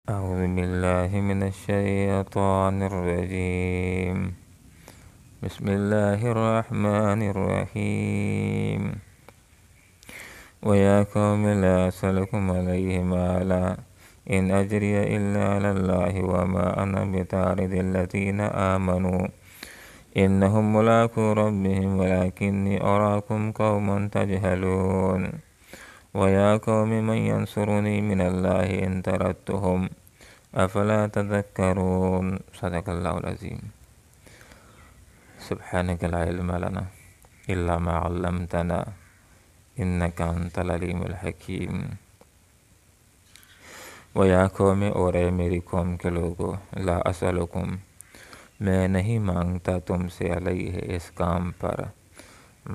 أعوذ بالله من الشيطان الرجيم. بسم الله الرحمن الرحيم. ويا قوم لا أسألكم عليه مالا إن أجري إلا على الله وما أنا بطارد الذين آمنوا إنهم ملاقو ربهم ولكني أراكم قوما تجهلون. ويا قوم من ينصرني من الله إن طردتهم أفلا تذكرون. صدق الله العظيم. سبحانك لا علم لنا إلا ما علمتنا إنك أنت العليم الحكيم. ويا قوم اور اے میری قوم کے لوگو، لا اسألکم میں نہیں مانگتا تم سے علیہ اس کام پر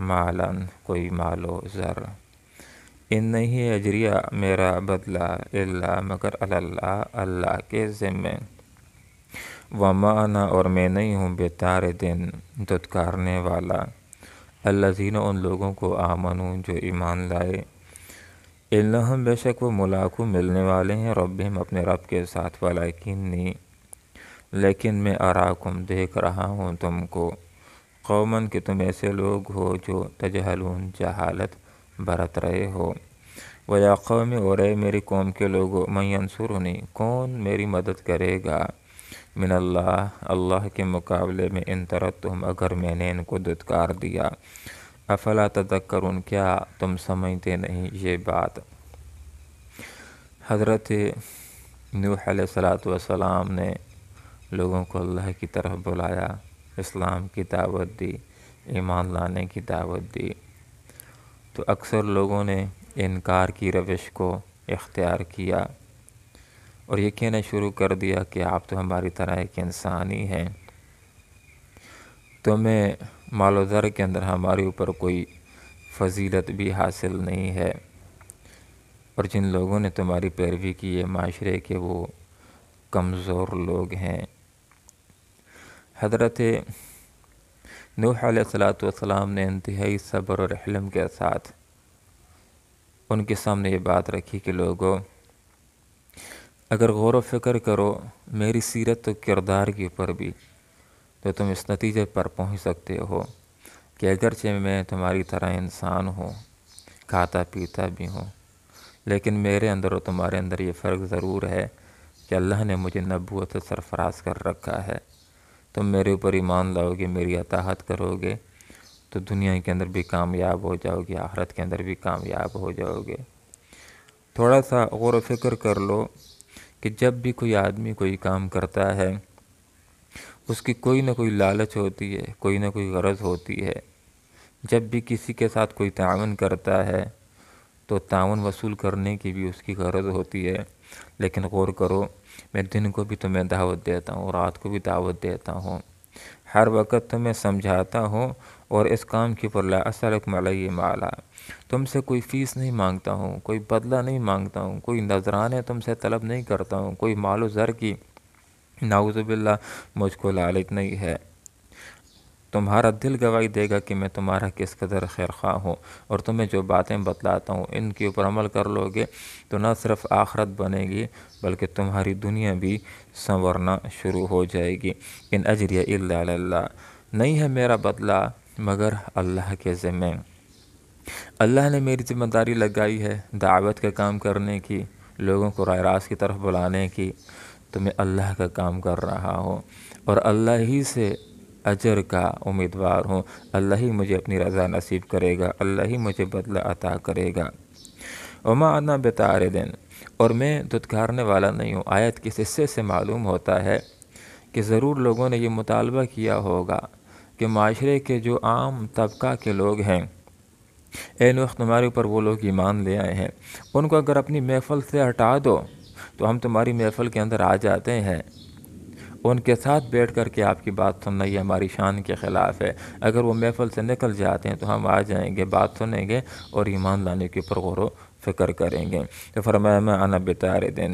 مالاً کوئی مال و زر، ان نہیں اجریہ میرا بدلہ الا مگر اللہ اللہ کے ذمے، وما انا اور میں نہیں ہوں بطاردن دھتکارنے والا، الذین ان لوگوں کو آمنوا جو ایمان لائے، انہم بے شک وہ ملاقو ملنے والے ہیں ربہم اپنے رب کے ساتھ، لیکن میں اراکم دیکھ رہا ہوں تم کو، قوماً کہ تم ایسے لوگ ہو جو تجہلون جہالت برت رہے ہو، وَيَا قَوْمِ اور اے میری قوم کے لوگو، مَن يَنصُرُنِي کون میری مدد کرے گا، من اللہ اللہ کے مقابلے میں، ان طردتہم اگر میں نے ان کو دھتکار دیا، افلا تذکرون کیا تم سمجھتے نہیں یہ بات۔ حضرت نوح علیہ السلام نے لوگوں کو اللہ کی طرف بلایا، اسلام کی دعوت دی، ایمان لانے کی دعوت دی، تو اکثر لوگوں نے انکار کی روش کو اختیار کیا اور یہ کہنا شروع کر دیا کہ آپ تو ہماری طرح ایک انسان ہی ہیں، تمہیں مال و زر کے اندر ہمارے اوپر کوئی فضیلت بھی حاصل نہیں ہے، اور جن لوگوں نے تمہاری پیروی کی ہے معاشرے کے وہ کمزور لوگ ہیں۔ حضرت نوح علیہ السلام نے انتہائی صبر اور حلم کے ساتھ ان کے سامنے یہ بات رکھی کہ لوگوں اگر غور و فکر کرو میری سیرت و کردار کے اوپر بھی، تو تم اس نتیجے پر پہنچ سکتے ہو کہ اگرچہ میں تمہاری طرح انسان ہوں، کھاتا پیتا بھی ہوں، لیکن میرے اندر اور تمہارے اندر یہ فرق ضرور ہے کہ اللہ نے مجھے نبوت سے سرفراز کر رکھا ہے۔ تم میرے اوپر ایمان لاؤ گے، میری اطاعت کرو گے تو دنیا کے اندر بھی کامیاب ہو جاؤ گے، آخرت کے اندر بھی کامیاب ہو جاؤ گے۔ تھوڑا سا غور و فکر کر لو کہ جب بھی کوئی آدمی کوئی کام کرتا ہے اس کی کوئی نہ کوئی لالچ ہوتی ہے، کوئی نہ کوئی غرض ہوتی ہے۔ جب بھی کسی کے ساتھ کوئی تعاون کرتا ہے تو تعاون وصول کرنے کی بھی اس کی غرض ہوتی ہے، لیکن غور کرو میں دن کو بھی تمہیں دعوت دیتا ہوں، رات کو بھی دعوت دیتا ہوں، ہر وقت تمہیں سمجھاتا ہوں، اور اس کام کے اوپر لا اسألکم علیہ مالا تم سے کوئی فیس نہیں مانگتا ہوں، کوئی بدلہ نہیں مانگتا ہوں، کوئی نذرانے تم سے طلب نہیں کرتا ہوں، کوئی مال و زر کی نعوذ باللہ مجھ کو لالچ نہیں ہے۔ تمہارا دل گواہی دے گا کہ میں تمہارا کس قدر خیر خواہ ہوں، اور تمہیں جو باتیں بتلاتا ہوں ان کے اوپر عمل کر لو گے تو نہ صرف آخرت بنے گی بلکہ تمہاری دنیا بھی سنورنا شروع ہو جائے گی۔ ان اجریہ الا علی اللہ نہیں ہے میرا بدلہ مگر اللہ کے ذمے، اللہ نے میری ذمہ داری لگائی ہے دعوت کا کام کرنے کی، لوگوں کو راہ راست کی طرف بلانے کی، تو میں اللہ کا کام کر رہا ہوں اور اللہ ہی سے اجر کا امیدوار ہوں، اللہ ہی مجھے اپنی رضا نصیب کرے گا، اللہ ہی مجھے بدلہ عطا کرے گا۔ وما انا بطاردن اور میں دھتکارنے والا نہیں ہوں۔ آیت کس حصے سے معلوم ہوتا ہے کہ ضرور لوگوں نے یہ مطالبہ کیا ہوگا کہ معاشرے کے جو عام طبقہ کے لوگ ہیں، اے نوح تمہارے اوپر وہ لوگ ایمان لے آئے ہیں، ان کو اگر اپنی محفل سے ہٹا دو تو ہم تمہاری محفل کے اندر آ جاتے ہیں، ان کے ساتھ بیٹھ کر کے آپ کی بات سننا یہ ہماری شان کے خلاف ہے، اگر وہ محفل سے نکل جاتے ہیں تو ہم آ جائیں گے، بات سنیں گے اور ایمان لانے کے اوپر غور و فکر کریں گے۔ تو فرمایا میں انا بطاردن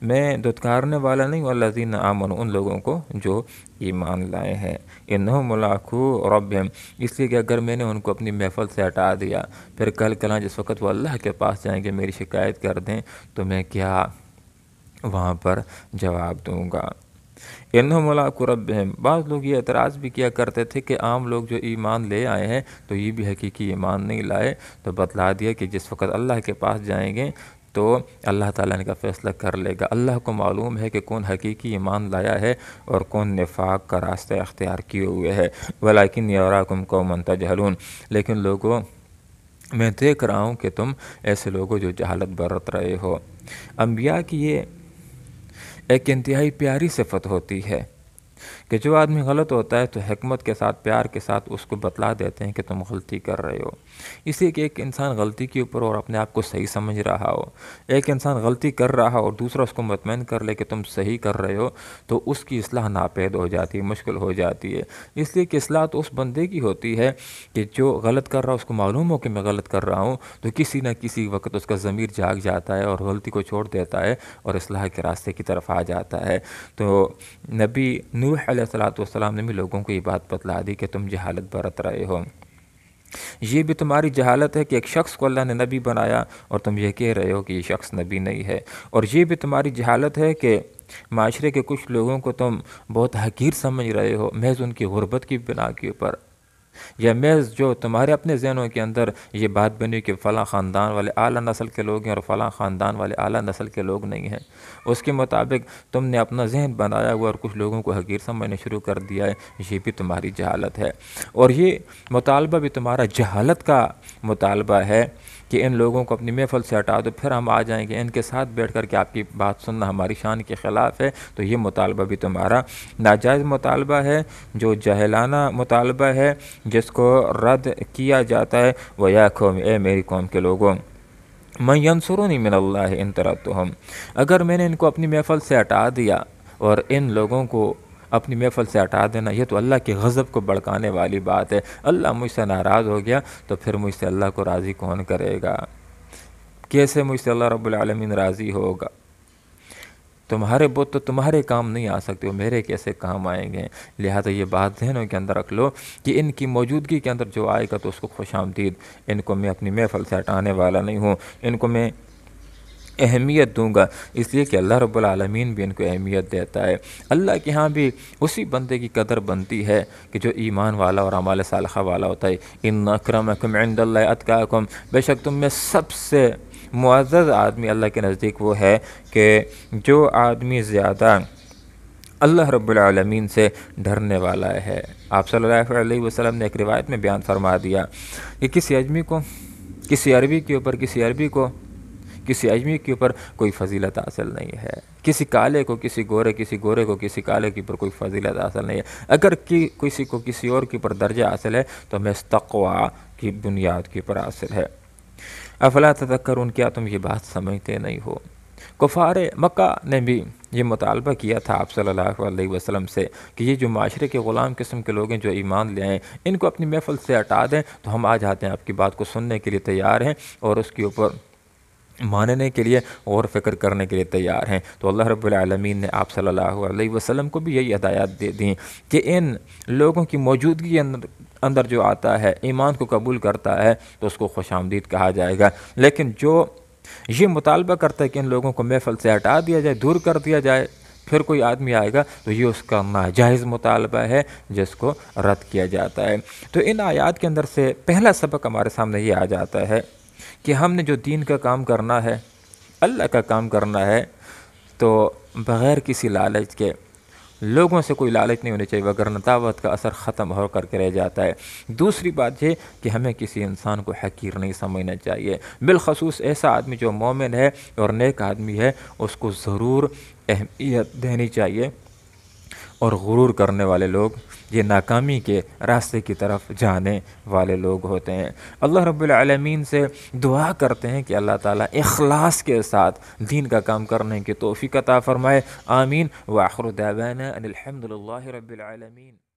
میں دھتکارنے والا نہیں ہوں، الذین آمنوا ان لوگوں کو جو ایمان لائے ہیں، انہم ملاقو ربہم اس لیے کہ اگر میں نے ان کو اپنی محفل سے ہٹا دیا پھر کل کلاں جس وقت وہ اللہ کے پاس جائیں گے میری شکایت کر دیں تو میں کیا وہاں پر جواب دوں گا۔ انہم ملاقو ربہم، بعض لوگ یہ اعتراض بھی کیا کرتے تھے کہ عام لوگ جو ایمان لے آئے ہیں تو یہ بھی حقیقی ایمان نہیں لائے، تو بتلا دیا کہ جس وقت اللہ کے پاس جائیں گے تو اللہ تعالیٰ نے کا فیصلہ کر لے گا۔ اللہ کو معلوم ہے کہ کون حقیقی ایمان لایا ہے اور کون نفاق کا راستہ اختیار کیے ہوئے ہے۔ وَلَٰكِنْ يَرَاكُمْ قَوْمًا تَجْهَلُونَ، لیکن لوگوں میں دیکھ رہا ہوں کہ تم ایسے لوگوں جو جہالت برت رہے ہو۔ انبیاء کی یہ ایک انتہائی پیاری صفت ہوتی ہے کہ جو آدمی غلط ہوتا ہے تو حکمت کے ساتھ، پیار کے ساتھ اس کو بتلا دیتے ہیں کہ تم غلطی کر رہے ہو۔ اس لیے کہ ایک انسان غلطی کے اوپر اور اپنے آپ کو صحیح سمجھ رہا ہو، ایک انسان غلطی کر رہا ہو اور دوسرا اس کو مطمئن کر لے کہ تم صحیح کر رہے ہو، تو اس کی اصلاح ناپید ہو جاتی ہے، مشکل ہو جاتی ہے۔ اس لیے کہ اصلاح تو اس بندے کی ہوتی ہے کہ جو غلط کر رہا ہے اس کو معلوم ہو کہ میں غلط کر رہا ہوں، تو کسی نہ کسی وقت اس کا ضمیر جاگ جاتا ہے اور غلطی کو چھوڑ دیتا ہے اور اصلاح کے راستے کی طرف آ جاتا ہے۔ تو نبی نوح علیہ السلام نے بھی لوگوں کو یہ بات بتلا دی کہ تم جہالت برت رہے ہو۔ یہ بھی تمہاری جہالت ہے کہ ایک شخص کو اللہ نے نبی بنایا اور تم یہ کہہ رہے ہو کہ یہ شخص نبی نہیں ہے، اور یہ بھی تمہاری جہالت ہے کہ معاشرے کے کچھ لوگوں کو تم بہت حقیر سمجھ رہے ہو محض ان کی غربت کی بنا کے اوپر، یا محض جو تمہارے اپنے ذہنوں کے اندر یہ بات بنی کہ فلاں خاندان والے اعلیٰ نسل کے لوگ ہیں اور فلاں خاندان والے اعلیٰ نسل کے لوگ نہیں ہیں، اس کے مطابق تم نے اپنا ذہن بنایا ہوا اور کچھ لوگوں کو حقیر سمجھنا شروع کر دیا ہے۔ یہ بھی تمہاری جہالت ہے، اور یہ مطالبہ بھی تمہارا جہالت کا مطالبہ ہے کہ ان لوگوں کو اپنی محفل سے ہٹا دو، پھر ہم آ جائیں گے ان کے ساتھ بیٹھ کر کے آپ کی بات سننا ہماری شان کے خلاف ہے۔ تو یہ مطالبہ بھی تمہارا ناجائز مطالبہ ہے، جو جاہلانہ مطالبہ ہے، جس کو رد کیا جاتا ہے۔ وَيَا قَوْمِ، اے میری قوم کے لوگوں، مَن يَنصُرُنِي مِنَ اللَّهِ إِن طَرَدتُّهُمْ، اگر میں نے ان کو اپنی محفل سے ہٹا دیا، اور ان لوگوں کو اپنی محفل سے ہٹا دینا یہ تو اللہ کے غضب کو بڑکانے والی بات ہے۔ اللہ مجھ سے ناراض ہو گیا تو پھر مجھ سے اللہ کو راضی کون کرے گا؟ کیسے مجھ سے اللہ رب العالمین راضی ہوگا؟ تمہارے بت تو تمہارے کام نہیں آ سکتے، وہ میرے کیسے کام آئیں گے؟ لہٰذا یہ بات ذہنوں کے اندر رکھ لو کہ ان کی موجودگی کے اندر جو آئے گا تو اس کو خوش آمدید، ان کو میں اپنی محفل سے ہٹانے والا نہیں ہوں، ان کو میں اہمیت دوں گا، اس لیے کہ اللہ رب العالمین بھی ان کو اہمیت دیتا ہے۔ اللہ کے ہاں بھی اسی بندے کی قدر بنتی ہے کہ جو ایمان والا اور اعمال صالحہ والا ہوتا ہے۔ ان اکرمکم عند اللہ اتقاکم، بے شک تم میں سب سے معزز آدمی اللہ کے نزدیک وہ ہے کہ جو آدمی زیادہ اللہ رب العالمین سے ڈرنے والا ہے۔ آپ صلی اللہ علیہ وسلم نے ایک روایت میں بیان فرما دیا کہ کسی اجمی کو، کسی عربی کے اوپر کوئی فضیلت حاصل نہیں ہے، کسی کالے کو کسی گورے، کسی گورے کو کسی کالے کے اوپر کوئی فضیلت حاصل نہیں ہے۔ اگر کسی کو کسی اور کے اوپر درجہ حاصل ہے تو محض تقویٰ کی بنیاد کے اوپر حاصل ہے۔ افلا تذکرون، کیا تم یہ بات سمجھتے نہیں ہو؟ کفار مکہ نے بھی یہ مطالبہ کیا تھا آپ صلی اللہ علیہ وسلم سے کہ یہ جو معاشرے کے غلام قسم کے لوگ ہیں جو ایمان لے آئیں، ان کو اپنی محفل سے ہٹا دیں تو ہم آ جاتے ہیں، آپ کی بات کو سننے کے لیے تیار ہیں اور اس کے اوپر ماننے کے لیے اور فکر کرنے کے لیے تیار ہیں۔ تو اللہ رب العالمین نے آپ صلی اللہ علیہ وسلم کو بھی یہی ہدایات دے دیں کہ ان لوگوں کی موجودگی اندر جو آتا ہے، ایمان کو قبول کرتا ہے تو اس کو خوش آمدید کہا جائے گا، لیکن جو یہ مطالبہ کرتا ہے کہ ان لوگوں کو محفل سے ہٹا دیا جائے، دور کر دیا جائے، پھر کوئی آدمی آئے گا تو یہ اس کا ناجائز مطالبہ ہے جس کو رد کیا جاتا ہے۔ تو ان آیات کے اندر سے پہلا سبق ہمارے سامنے یہ آ جاتا ہے کہ ہم نے جو دین کا کام کرنا ہے، اللہ کا کام کرنا ہے، تو بغیر کسی لالچ کے، لوگوں سے کوئی لالچ نہیں ہونی چاہیے، وگرنہ دعوت کا اثر ختم ہو کر کے رہ جاتا ہے۔ دوسری بات یہ کہ ہمیں کسی انسان کو حقیر نہیں سمجھنا چاہیے، بالخصوص ایسا آدمی جو مومن ہے اور نیک آدمی ہے، اس کو ضرور اہمیت دینی چاہیے۔ اور غرور کرنے والے لوگ یہ ناکامی کے راستے کی طرف جانے والے لوگ ہوتے ہیں۔ اللہ رب العالمین سے دعا کرتے ہیں کہ اللہ تعالیٰ اخلاص کے ساتھ دین کا کام کرنے کی توفیق عطا فرمائے، آمین۔ وآخر دعوانا ان الحمد للہ رب العالمین۔